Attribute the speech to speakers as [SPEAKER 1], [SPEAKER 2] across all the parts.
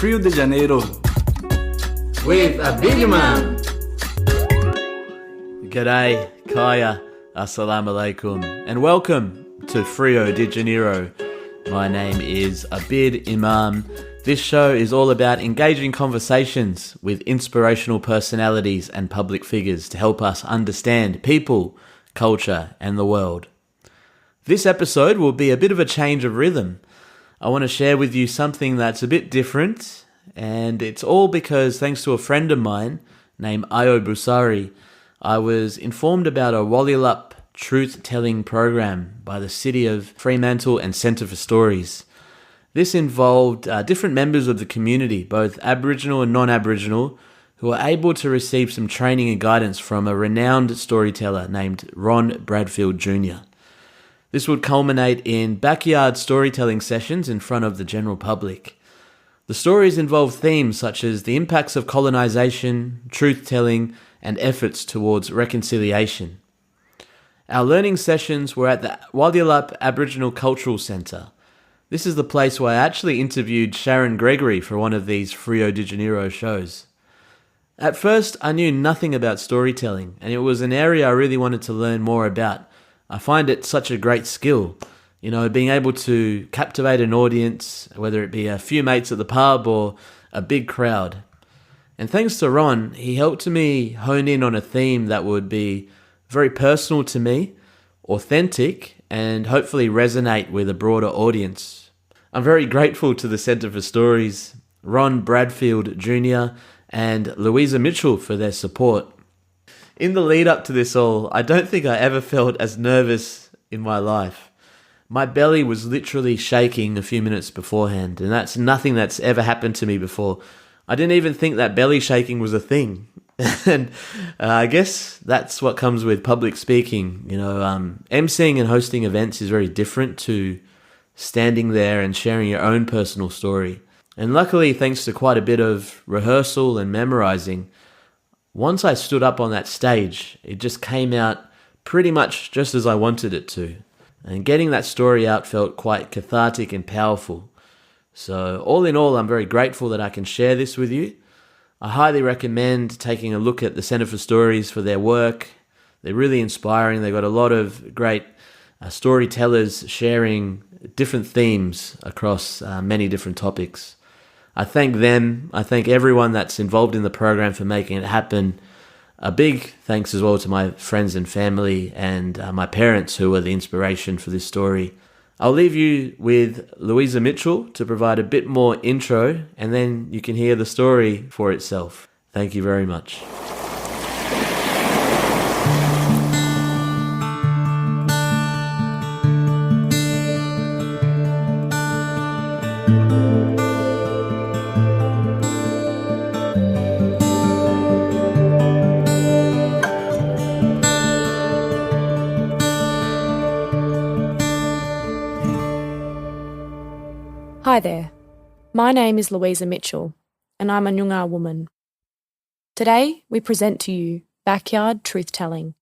[SPEAKER 1] Rio de Janeiro
[SPEAKER 2] with a big man.
[SPEAKER 3] G'day, Kaya, Assalamu alaikum, and welcome to Rio de Janeiro. My name is Abid Imam. This show is all about engaging conversations with inspirational personalities and public figures to help us understand people, culture, and the world. This episode will be a bit of a change of rhythm. I want to share with you something that's a bit different, and it's all because, thanks to a friend of mine named Ayo Busari, I was informed about a Walyulup truth-telling program by the City of Fremantle and Centre for Stories. This involved different members of the community, both Aboriginal and non-Aboriginal, who were able to receive some training and guidance from a renowned storyteller named Ron Bradfield Jr. This would culminate in backyard storytelling sessions in front of the general public. The stories involve themes such as the impacts of colonisation, truth-telling, and efforts towards reconciliation. Our learning sessions were at the Walyulup Aboriginal Cultural Centre. This is the place where I actually interviewed Sharon Gregory for one of these Rio de Janeiro shows. At first, I knew nothing about storytelling, and it was an area I really wanted to learn more about. I find it such a great skill, being able to captivate an audience, whether it be a few mates at the pub or a big crowd. And thanks to Ron, he helped me hone in on a theme that would be very personal to me, authentic, and hopefully resonate with a broader audience. I'm very grateful to the Centre for Stories, Ron Bradfield Jr. and Louisa Mitchell for their support. In the lead up to this all, I don't think I ever felt as nervous in my life. My belly was literally shaking a few minutes beforehand, and that's nothing that's ever happened to me before. I didn't even think that belly shaking was a thing. And I guess that's what comes with public speaking. MCing and hosting events is very different to standing there and sharing your own personal story. And luckily, thanks to quite a bit of rehearsal and memorizing, once I stood up on that stage, it just came out pretty much just as I wanted it to. And getting that story out felt quite cathartic and powerful. So all in all, I'm very grateful that I can share this with you. I highly recommend taking a look at the Centre for Stories for their work. They're really inspiring. They've got a lot of great storytellers sharing different themes across many different topics. I thank them. I thank everyone that's involved in the program for making it happen. A big thanks as well to my friends and family and my parents who were the inspiration for this story. I'll leave you with Louisa Mitchell to provide a bit more intro, and then you can hear the story for itself. Thank you very much.
[SPEAKER 4] Hi there, my name is Louisa Mitchell and I'm a Noongar woman. Today we present to you Backyard Truth-Telling,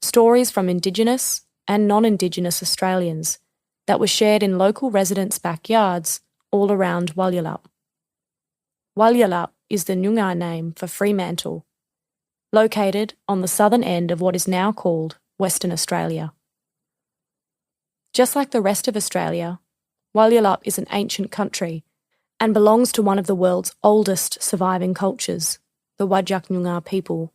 [SPEAKER 4] stories from Indigenous and non-Indigenous Australians that were shared in local residents' backyards all around Walyulup. Walyulup is the Noongar name for Fremantle, located on the southern end of what is now called Western Australia. Just like the rest of Australia, Walyulup is an ancient country and belongs to one of the world's oldest surviving cultures, the Wadjuk Noongar people.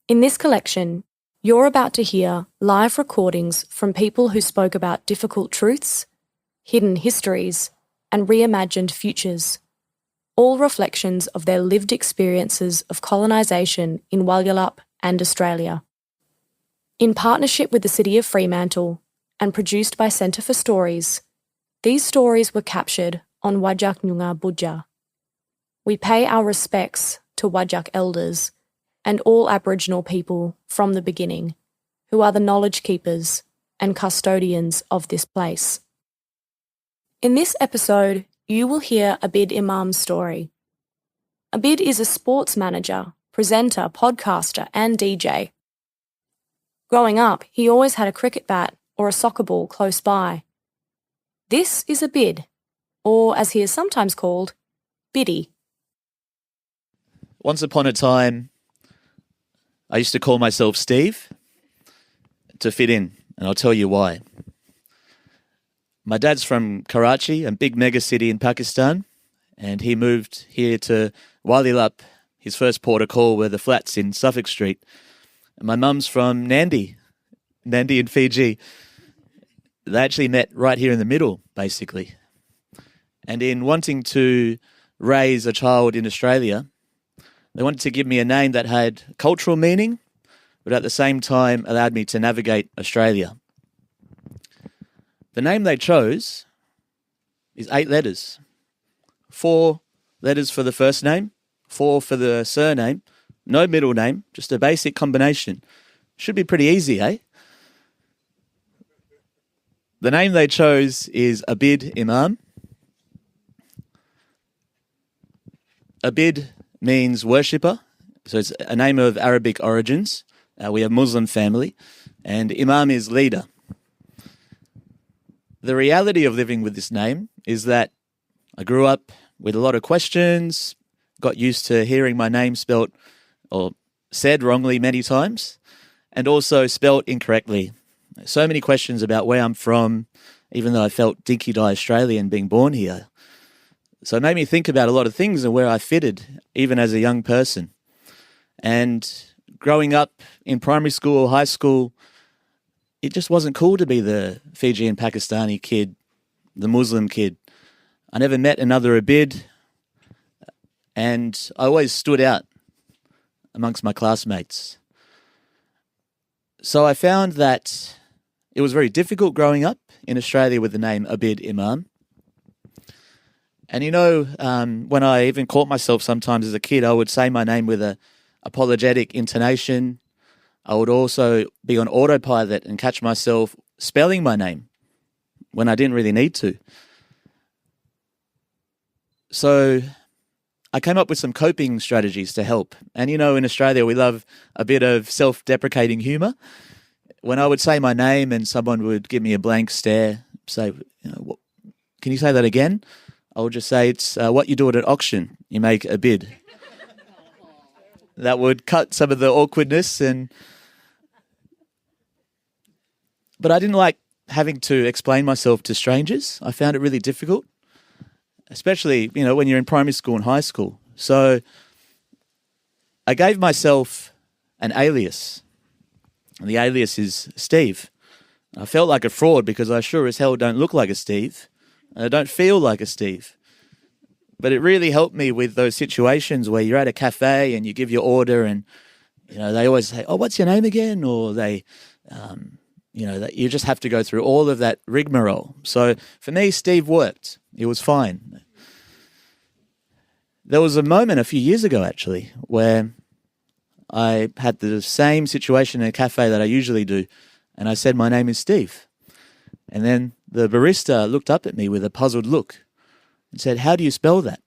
[SPEAKER 4] In this collection, you're about to hear live recordings from people who spoke about difficult truths, hidden histories, and reimagined futures, all reflections of their lived experiences of colonisation in Walyulup and Australia. In partnership with the City of Fremantle and produced by Centre for Stories, these stories were captured on Wadjuk Noongar Budja. We pay our respects to Wadjuk elders and all Aboriginal people from the beginning, who are the knowledge keepers and custodians of this place. In this episode, you will hear Abid Imam's story. Abid is a sports manager, presenter, podcaster and DJ. Growing up, he always had a cricket bat or a soccer ball close by. This is Abid, or as he is sometimes called, Biddy.
[SPEAKER 3] Once upon a time, I used to call myself Steve to fit in, and I'll tell you why. My dad's from Karachi, a big mega city in Pakistan, and he moved here to Walilap. His first port of call were the flats in Suffolk Street. And my mum's from Nandi in Fiji. They actually met right here in the middle, basically. And in wanting to raise a child in Australia, they wanted to give me a name that had cultural meaning, but at the same time allowed me to navigate Australia. The name they chose is 8 letters. 4 letters for the first name, 4 for the surname, no middle name, just a basic combination. Should be pretty easy, eh? The name they chose is Abid Imam. Abid means worshipper, so it's a name of Arabic origins. We have Muslim family, and Imam is leader. The reality of living with this name is that I grew up with a lot of questions, got used to hearing my name spelt or said wrongly many times, and also spelt incorrectly. So many questions about where I'm from, even though I felt dinky-die Australian being born here. So it made me think about a lot of things and where I fitted, even as a young person. And growing up in primary school, high school, it just wasn't cool to be the Fijian Pakistani kid, the Muslim kid. I never met another Abid, and I always stood out amongst my classmates. So I found that it was very difficult growing up in Australia with the name Abid Imam. And when I even caught myself sometimes as a kid, I would say my name with a apologetic intonation. I would also be on autopilot and catch myself spelling my name when I didn't really need to. So I came up with some coping strategies to help. And in Australia, we love a bit of self-deprecating humour. When I would say my name and someone would give me a blank stare, say, can you say that again? I would just say, it's what you do at an auction. You make a bid. That would cut some of the awkwardness. But I didn't like having to explain myself to strangers. I found it really difficult, especially, when you're in primary school and high school. So I gave myself an alias. And the alias is Steve. I felt like a fraud because I sure as hell don't look like a Steve. I don't feel like a Steve. But it really helped me with those situations where you're at a cafe and you give your order and, they always say, oh, what's your name again? Or they, that you just have to go through all of that rigmarole. So for me, Steve worked. It was fine. There was a moment a few years ago, actually, where I had the same situation in a cafe that I usually do, and I said, my name is Steve. And then the barista looked up at me with a puzzled look and said, how do you spell that?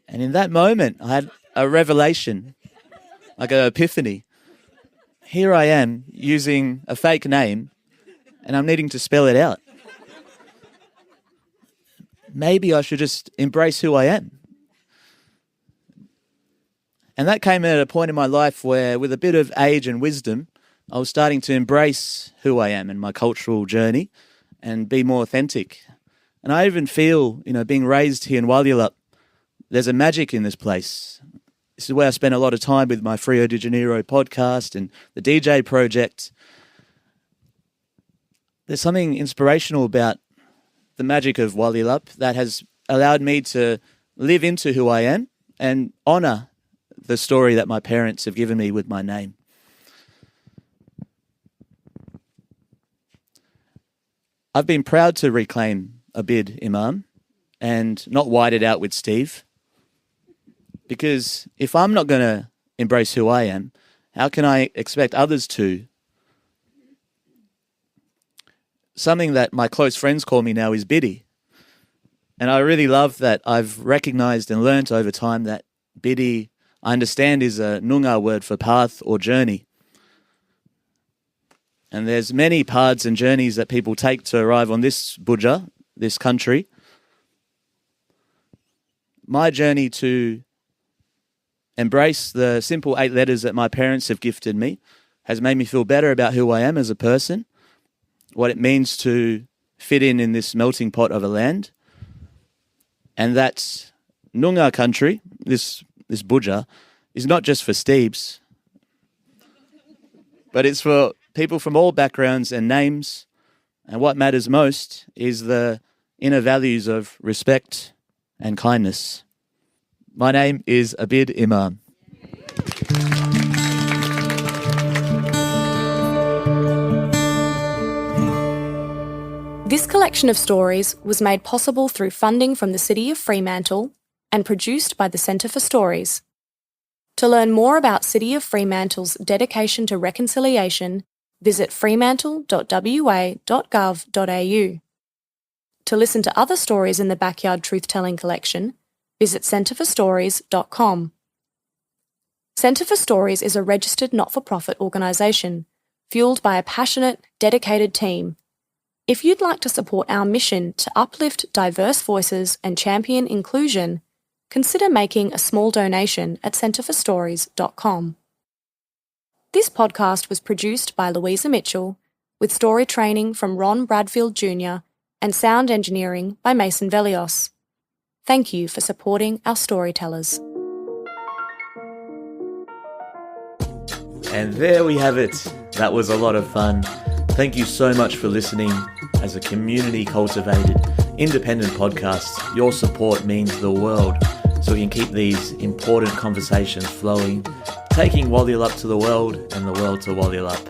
[SPEAKER 3] And in that moment, I had a revelation, like an epiphany. Here I am using a fake name, and I'm needing to spell it out. Maybe I should just embrace who I am. And that came at a point in my life where, with a bit of age and wisdom, I was starting to embrace who I am and my cultural journey and be more authentic. And I even feel, being raised here in Walyalup, there's a magic in this place. This is where I spend a lot of time with my Frio de Janeiro podcast and the DJ project. There's something inspirational about the magic of Walyalup that has allowed me to live into who I am and honour the story that my parents have given me with my name. I've been proud to reclaim Abid Imam and not white it out with Steve, because if I'm not going to embrace who I am, how can I expect others to? Something that my close friends call me now is Biddy. And I really love that I've recognised and learnt over time that Biddy, I understand, is a Noongar word for path or journey. And there's many paths and journeys that people take to arrive on this Budja, this country. my journey to embrace the simple 8 letters that my parents have gifted me has made me feel better about who I am as a person, what it means to fit in this melting pot of a land, and that Noongar country, this Budja, is not just for Steebs, but it's for people from all backgrounds and names, and what matters most is the inner values of respect and kindness. My name is Abid Imam.
[SPEAKER 4] This collection of stories was made possible through funding from the City of Fremantle and produced by the Centre for Stories. To learn more about City of Fremantle's dedication to reconciliation, visit fremantle.wa.gov.au. To listen to other stories in the Backyard Truth-Telling collection, visit centreforstories.com. Centre for Stories is a registered not-for-profit organisation, fuelled by a passionate, dedicated team. If you'd like to support our mission to uplift diverse voices and champion inclusion, consider making a small donation at centreforstories.com. This podcast was produced by Louisa Mitchell, with story training from Ron Bradfield Jr. and sound engineering by Mason Velios. Thank you for supporting our storytellers.
[SPEAKER 3] And there we have it. That was a lot of fun. Thank you so much for listening. As a community-cultivated, independent podcast, your support means the world, so we can keep these important conversations flowing, taking Walyalup to the world and the world to Walyalup.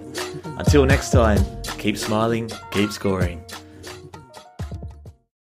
[SPEAKER 3] Until next time, keep smiling, keep scoring.